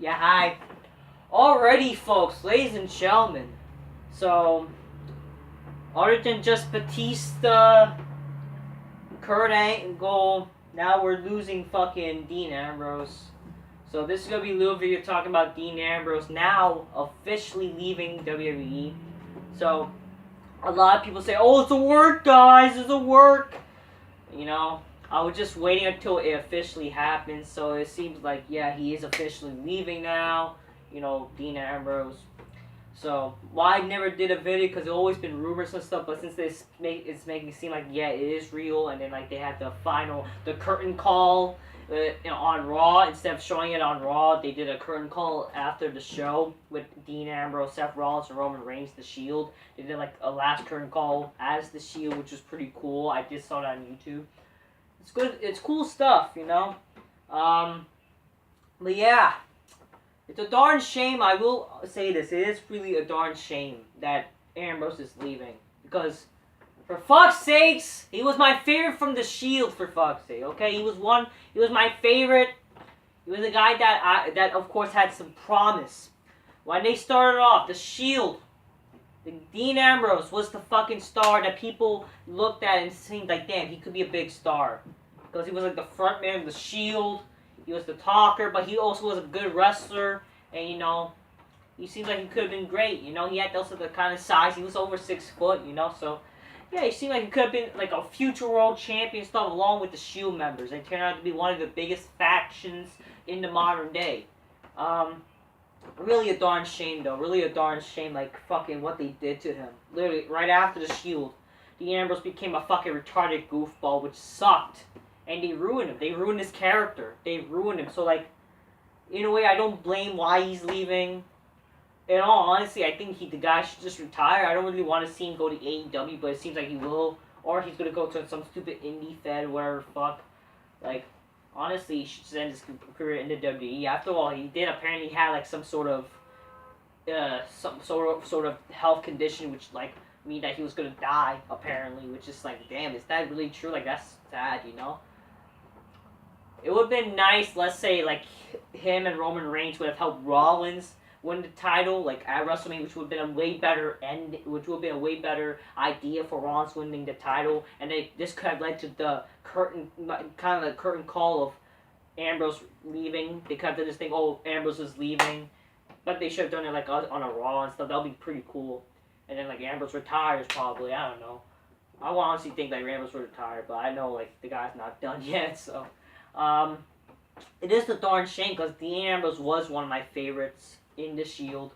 Yeah, hi. Alrighty, folks, ladies and gentlemen. So, other than just Batista, Kurt Angle, now we're losing fucking Dean Ambrose. So this is gonna be a little video talking about Dean Ambrose now officially leaving WWE. So, a lot of people say, "Oh, it's a work, guys. It's a work." You know, I was just waiting until it officially happens. So it seems like, yeah, he is officially leaving now. You know, Dean Ambrose. So, I never did a video because it's always been rumors and stuff, but since it's making it seem like, yeah, it is real, and then, like, they had the curtain call on Raw. Instead of showing it on Raw, they did a curtain call after the show with Dean Ambrose, Seth Rollins, and Roman Reigns, The Shield. They did, like, a last curtain call as The Shield, which was pretty cool. I just saw that on YouTube. It's good. It's cool stuff, you know? But yeah. It's a darn shame, I will say this, it is really a darn shame that Ambrose is leaving. Because, for fuck's sakes, he was my favorite from The Shield, for fuck's sake, okay? He was my favorite. He was a guy that of course had some promise. When they started off, The Shield, Dean Ambrose was the fucking star that people looked at and seemed like, damn, he could be a big star. Because he was like the front man of The Shield. He was the talker, but he also was a good wrestler, and, you know, he seems like he could have been great, you know, he had also the kind of size, he was over 6 foot, you know, so, yeah, he seemed like he could have been, like, a future world champion stuff, along with the Shield members, and turned out to be one of the biggest factions in the modern day. Really a darn shame, though, really a darn shame, like, fucking what they did to him. Literally, right after the Shield, Dean Ambrose became a fucking retarded goofball, which sucked. And they ruined him. They ruined his character. They ruined him. So, like, in a way, I don't blame why he's leaving. In all honesty, I think the guy should just retire. I don't really want to see him go to AEW, but it seems like he will. Or he's going to go to some stupid indie fed, whatever fuck. Like, honestly, he should just end his career in the WWE. After all, he did apparently have, like, some sort of health condition, which, like, mean that he was going to die, apparently. Which is, like, damn, is that really true? Like, that's sad, you know? It would have been nice, let's say, like, him and Roman Reigns would have helped Rollins win the title, like, at WrestleMania, which would have been a way better idea for Rollins winning the title, and this could have led to the curtain call of Ambrose leaving. They could have done this thing, oh, Ambrose is leaving, but they should have done it, like, on a Raw and stuff. That would be pretty cool. And then, like, Ambrose retires, probably, I don't know. I honestly think that Ambrose would retire, but I know, like, the guy's not done yet, so... it is a darn shame because Dean Ambrose was one of my favorites in The Shield.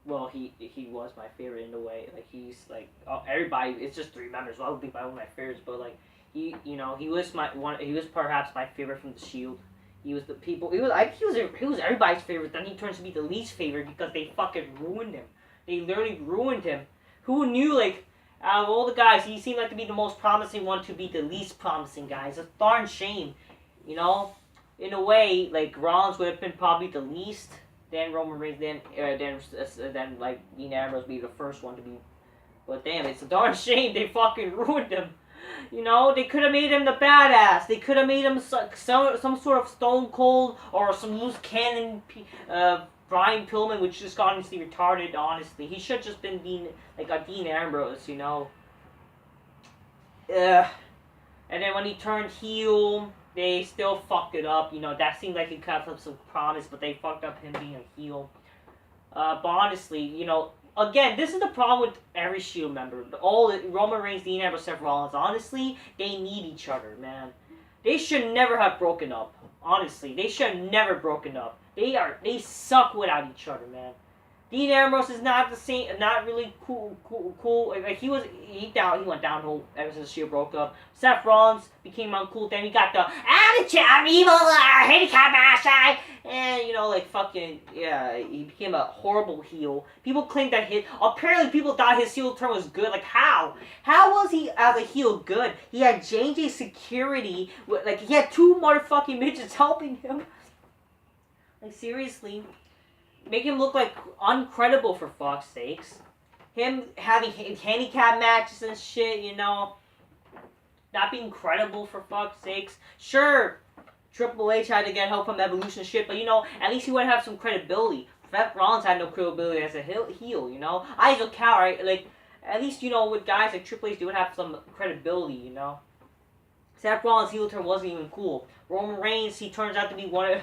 Well, he was my favorite in a way. Like, he's like, oh, everybody. It's just 3 members. So I would be one of my favorites, but like he was he was perhaps my favorite from The Shield. He was he was everybody's favorite. Then he turns to be the least favorite because they fucking ruined him. They literally ruined him. Who knew, like, out of all the guys, he seemed like to be the most promising one to be the least promising guy. It's a darn shame. You know, in a way, like, Rollins would have been probably the least, then Roman Reigns, then like, Dean Ambrose would be the first one to be, but damn, it's a darn shame they fucking ruined him. You know, they could have made him the badass, they could have made him some sort of Stone Cold, or some loose cannon, Brian Pillman, which just got honestly retarded, honestly. He should have just been like a Dean Ambrose, you know. And then when he turned heel, they still fucked it up, you know. That seemed like he could have some promise, but they fucked up him being a heel. But honestly, you know, again, this is the problem with every Shield member. Roman Reigns, Dean Ambrose, Seth Rollins. Honestly, they need each other, man. They should never have broken up. Honestly, they should have never broken up. They suck without each other, man. Dean Ambrose is not the same, not really cool. Like, he went downhill ever since Shield broke up. Seth Rollins became uncool. Then we got the attitude, evil, handicap match, and, you know, like, fucking, yeah, he became a horrible heel. People claim that apparently people thought his heel turn was good. Like, how? How was he as a heel good? He had J&J security, like, he had 2 motherfucking midgets helping him. Like, seriously. Make him look like uncredible, for fuck's sakes. Him having handicap matches and shit, you know. Not being credible, for fuck's sakes. Sure, Triple H had to get help from Evolution shit, but, you know, at least he would have some credibility. Seth Rollins had no credibility as a heel, you know? I as a cow, right? Like, at least, you know, with guys like Triple H, they would have some credibility, you know? Seth Rollins' heel turn wasn't even cool. Roman Reigns, he turns out to be one of,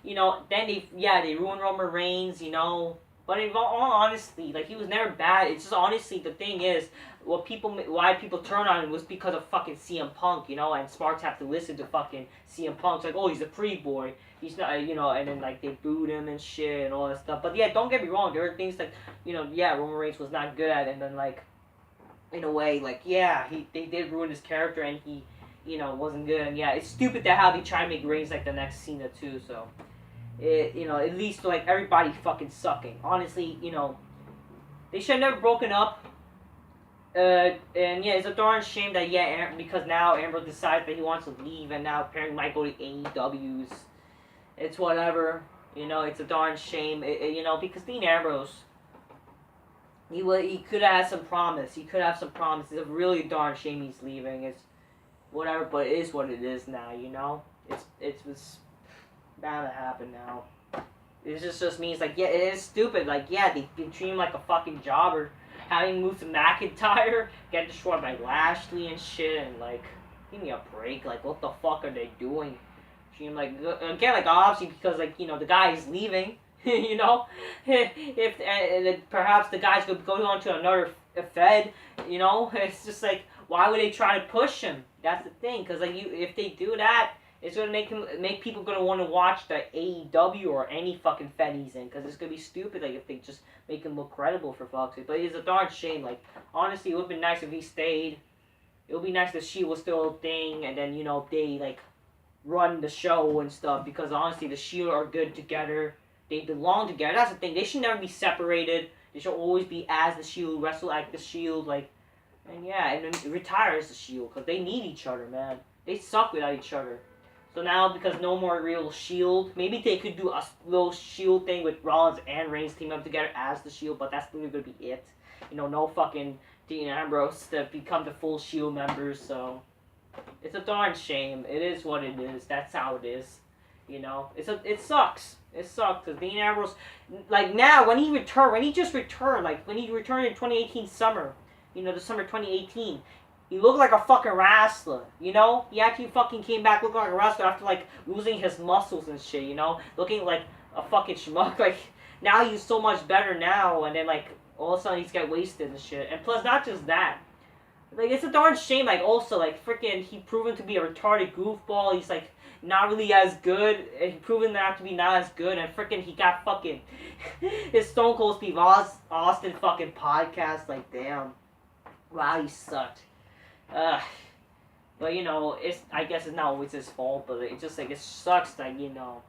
you know, then they ruined Roman Reigns, you know? But in all honesty, like, he was never bad. It's just, honestly, the thing is, why people turn on him was because of fucking CM Punk, you know? And Sparks have to listen to fucking CM Punk. It's like, oh, he's a pretty boy. He's not, you know, and then, like, they booed him and shit and all that stuff. But, yeah, don't get me wrong. There are things like, you know, yeah, Roman Reigns was not good at it. And then, like, in a way, like, yeah, they did ruin his character and he, you know, wasn't good. And, yeah, it's stupid that how they try to make Reigns, like, the next Cena, too, so. You know, at least, like, everybody fucking sucking. Honestly, you know, they should have never broken up. And, yeah, it's a darn shame that, yeah, because now Ambrose decides that he wants to leave, and now apparently might go to AEW's. It's whatever. You know, it's a darn shame. You know, because Dean Ambrose, he could have had some promise. He could have some promise. It's a really darn shame he's leaving. It's whatever, but it is what it is now, you know? It's bound to happen now. It just means, like, yeah, it is stupid. Like, yeah, they treat him like a fucking jobber. Having moved to McIntyre, get destroyed by Lashley and shit, and, like, give me a break. Like, what the fuck are they doing? Treat him like, again, like, obviously, because, like, you know, the guy is leaving, you know? If perhaps the guy's going to go on to another Fed, you know? It's just like, why would they try to push him? That's the thing, because, like, if they do that, it's going to make people going to want to watch the AEW or any fucking Fed he's in, because it's going to be stupid, like, if they just make him look credible for fuck's sake. But it's a darn shame. Like, honestly, it would have been nice if he stayed. It would be nice if Shield was still a thing, and then, you know, they, like, run the show and stuff, because honestly, the Shield are good together. They belong together. That's the thing. They should never be separated. They should always be as the Shield, wrestle like the Shield, like, and yeah, and then retire as the Shield, because they need each other, man. They suck without each other. So now, because no more real Shield, maybe they could do a little Shield thing with Rollins and Reigns team up together as the Shield, but that's really going to be it. You know, no fucking Dean Ambrose to become the full Shield members, so it's a darn shame. It is what it is. That's how it is. You know, it sucks. It sucks, because Dean Ambrose, like, now, when he returned in 2018 summer, you know, the summer 2018, he looked like a fucking wrestler, you know? He actually fucking came back looking like a wrestler after, like, losing his muscles and shit, you know? Looking like a fucking schmuck. Like, now he's so much better now, and then, like, all of a sudden he's got wasted and shit. And plus, not just that. Like, it's a darn shame, like, also, like, freaking, he proven to be a retarded goofball. He's, like, not really as good. He proven not to be not as good, and freaking, he got fucking his Stone Cold Steve Austin fucking podcast. Like, damn. Wow, he sucked. But, you know, I guess it's not always his fault, but it just, like, it sucks that, you know,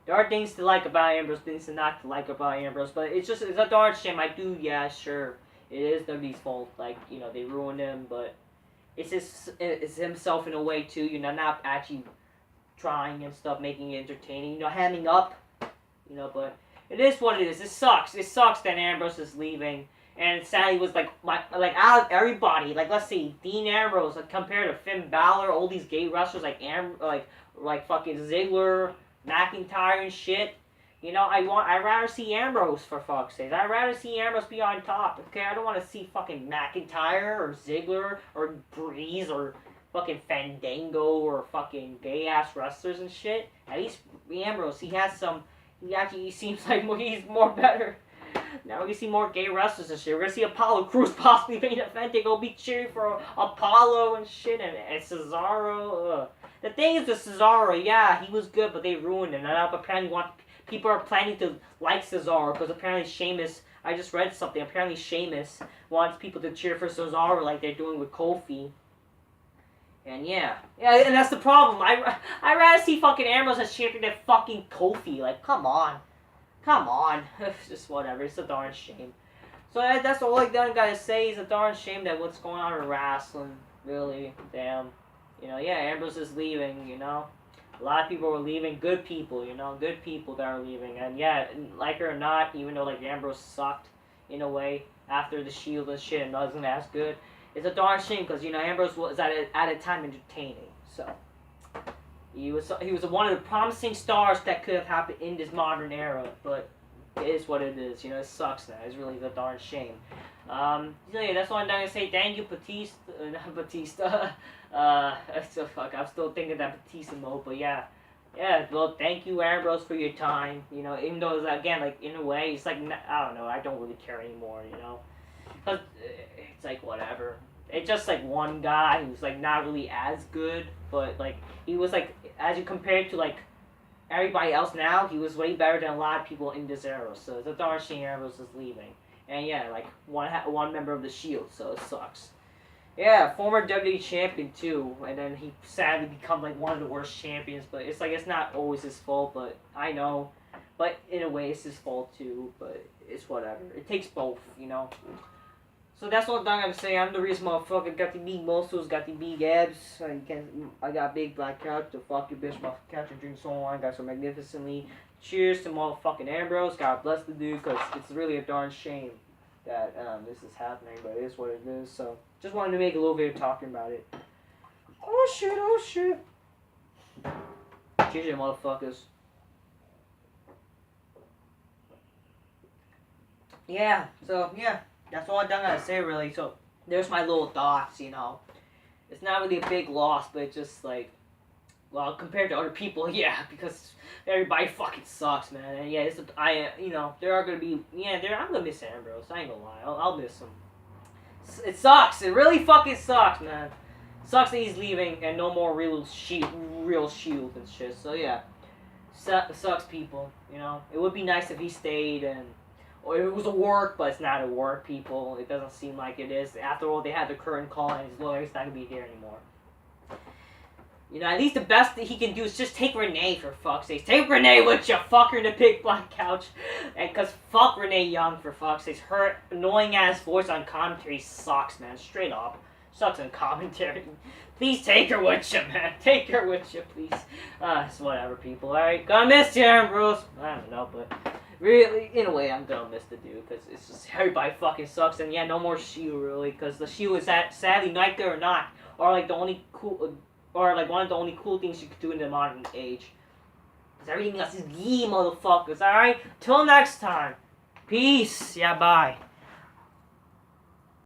there are things to like about Ambrose, things to not to like about Ambrose, but it's a darn shame. Yeah, sure, it is WWE's fault, like, you know, they ruined him, but it's himself in a way, too, you know, not actually trying and stuff, making it entertaining, you know, hamming up, you know, but it is what it is. It sucks that Ambrose is leaving. And sadly, was like out of everybody, like, let's see, Dean Ambrose, like, compared to Finn Balor, all these gay wrestlers like fucking Ziggler, McIntyre and shit. You know, I'd rather see Ambrose, for fuck's sake. I'd rather see Ambrose be on top. Okay, I don't want to see fucking McIntyre or Ziggler or Breeze or fucking Fandango or fucking gay ass wrestlers and shit. At least Ambrose, he seems like he's more better. Now we're gonna see more gay wrestlers and shit. We're gonna see Apollo Crews possibly main eventing. Go be cheering for Apollo and shit, and Cesaro. The thing is with Cesaro, yeah, he was good, but they ruined him. And now apparently people are planning to like Cesaro, because apparently Sheamus, I just read something, apparently Sheamus wants people to cheer for Cesaro like they're doing with Kofi. And yeah, and that's the problem. I rather see fucking Ambrose as champion than fucking Kofi. Like, come on. It's just whatever. It's a darn shame. So that's all I gotta say. It's a darn shame that what's going on in wrestling. Really, damn. You know, yeah, Ambrose is leaving, you know. A lot of people are leaving. Good people, you know. Good people that are leaving. And yeah, like it or not, even though, like, Ambrose sucked in a way after the Shield and shit and wasn't as good, it's a darn shame because, you know, Ambrose was at a time entertaining. So, He was one of the promising stars that could have happened in this modern era, but it is what it is. You know, it sucks now. It's really a darn shame. So yeah, that's all I'm gonna say. Thank you, Batista. Not Batista. So fuck. I'm still thinking that Batista mode, but yeah. Yeah, well, thank you, Ambrose, for your time. You know, even though, again, like, in a way, it's like, I don't know, I don't really care anymore, you know? Because it's like, whatever. It's just, like, one guy who's, like, not really as good, but, like, he was, like, as you compare it to, like, everybody else now, he was way better than a lot of people in this era. So it's a darn shame Ambrose is leaving. And, yeah, like, one member of the Shield, so it sucks. Yeah, former WWE champion too, and then he sadly become like one of the worst champions. But it's like it's not always his fault, but I know, but in a way it's his fault too. But it's whatever. It takes both, you know. So that's all I'm gonna say. I'm the reason motherfucker got the big muscles, got the big abs. I got big black couch to fuck your bitch, motherfucking couch and drink so on. Got so magnificently. Cheers to motherfucking Ambrose. God bless the dude, cause it's really a darn shame that this is happening, but it is what it is. So just wanted to make a little video talking about it. Oh shit, oh shit. Cheers, you motherfuckers. Yeah, so yeah, that's all I'm gonna say really. So there's my little thoughts, you know. It's not really a big loss, but it's just like, well, compared to other people, yeah, because everybody fucking sucks, man. And yeah, you know, there are gonna be, I'm gonna miss Ambrose. I ain't gonna lie, I'll miss him. It sucks. It really fucking sucks, man. Sucks that he's leaving and no more real shield and shit. So yeah, sucks, people. You know, it would be nice if he stayed or it was a work, but it's not a work, people. It doesn't seem like it is. After all, they had the current call and his lawyer's not gonna be here anymore. You know, at least the best that he can do is just take Renee, for fuck's sake. Take Renee with you, fuck her in the big black couch. And cause fuck Renee Young, for fuck's sake. Her annoying ass voice on commentary sucks, man. Straight up. Sucks on commentary. Please take her with you, man. Take her with you, please. It's whatever, people. Alright, gonna miss you, Ambrose. I don't know, but really, in a way, I'm gonna miss the dude. Cause it's just, everybody fucking sucks. And yeah, no more Shield, really. Cause the Shield is sadly, like there or not, are like the only cool... Or like one of the only cool things you could do in the modern age. Because everything else is yee, motherfuckers, alright? Till next time. Peace. Yeah, bye.